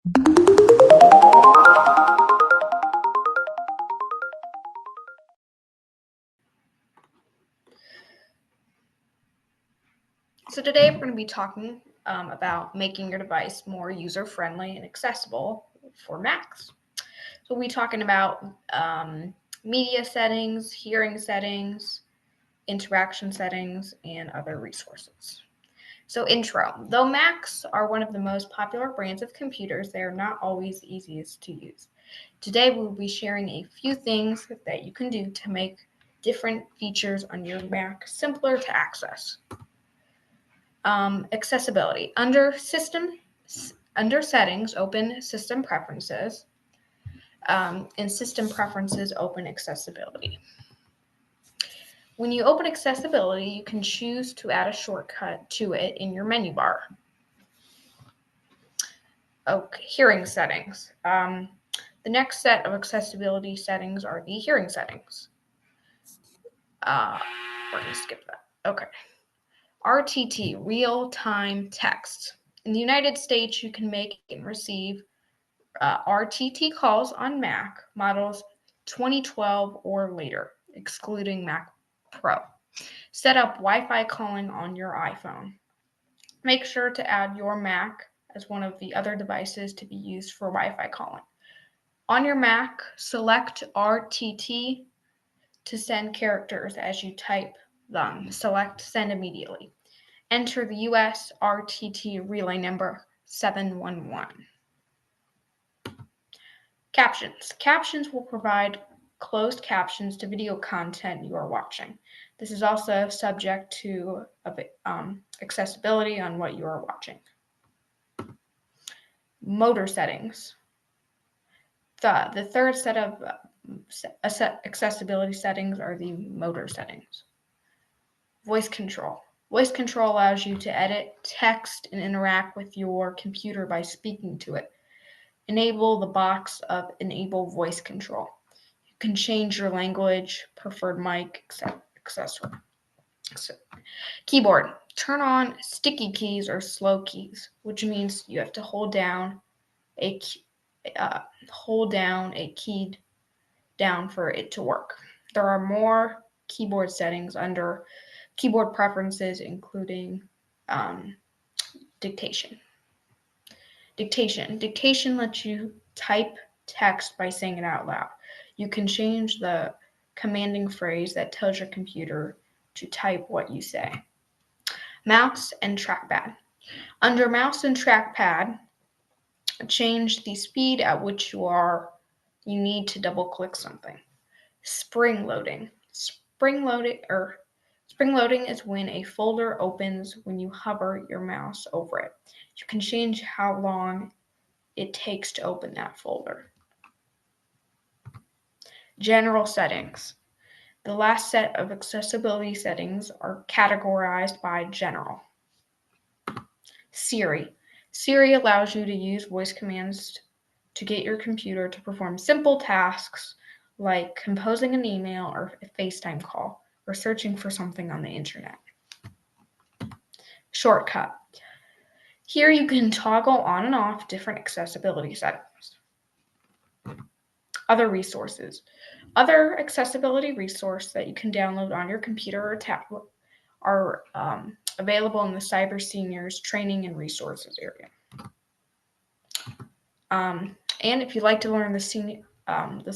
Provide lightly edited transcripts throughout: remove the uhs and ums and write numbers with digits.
So today we're going to be talking about making your device more user-friendly and accessible for Macs. So we'll be talking about media settings, hearing settings, interaction settings, and other resources. So intro. Though Macs are one of the most popular brands of computers, they are not always the easiest to use. Today we'll be sharing a few things that you can do to make different features on your Mac simpler to access. Accessibility. Under settings, open system preferences. In system preferences, open accessibility. When you open accessibility, you can choose to add a shortcut to it in your menu bar. Okay, hearing settings. The next set of accessibility settings are the hearing settings. We're going to skip that. Okay. RTT, real-time text. In the United States, you can make and receive RTT calls on Mac models 2012 or later, excluding Mac Pro. Set up Wi-Fi calling on your iPhone. Make sure to add your Mac as one of the other devices to be used for Wi-Fi calling. On your Mac, select RTT to send characters as you type them. Select Send Immediately. Enter the US RTT relay number 711. Captions. Captions will provide closed captions to video content you are watching. This is also subject to accessibility on what you are watching. Motor settings. The third set of accessibility settings are the motor settings. Voice control. Voice control allows you to edit text and interact with your computer by speaking to it. Enable the box of Enable Voice Control. You can change your language, preferred mic, etc. So, keyboard. Turn on sticky keys or slow keys, which means you have to hold down a key down for it to work. There are more keyboard settings under keyboard preferences, including dictation. Dictation lets you type text by saying it out loud. You can change the commanding phrase that tells your computer to type what you say. Mouse and trackpad. Under mouse and trackpad, change the speed at which you need to double click something. Spring loading. Spring loading is when a folder opens when you hover your mouse over it. You can change how long it takes to open that folder. General settings. The last set of accessibility settings are categorized by general. Siri. Siri allows you to use voice commands to get your computer to perform simple tasks like composing an email or a FaceTime call or searching for something on the internet. Shortcut. Here you can toggle on and off different accessibility settings. Other resources. Other accessibility resources that you can download on your computer or tablet are available in the Cyber Seniors Training and Resources area. And if you'd like to learn this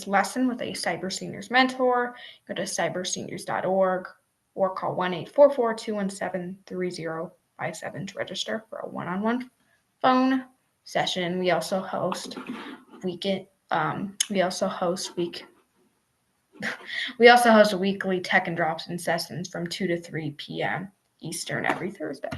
lesson with a Cyber Seniors mentor, go to cyberseniors.org or call 1-844-217-3057 to register for a one-on-one phone session. We also host weekly Tech and Drops-In sessions from 2 to 3 p.m. Eastern every Thursday.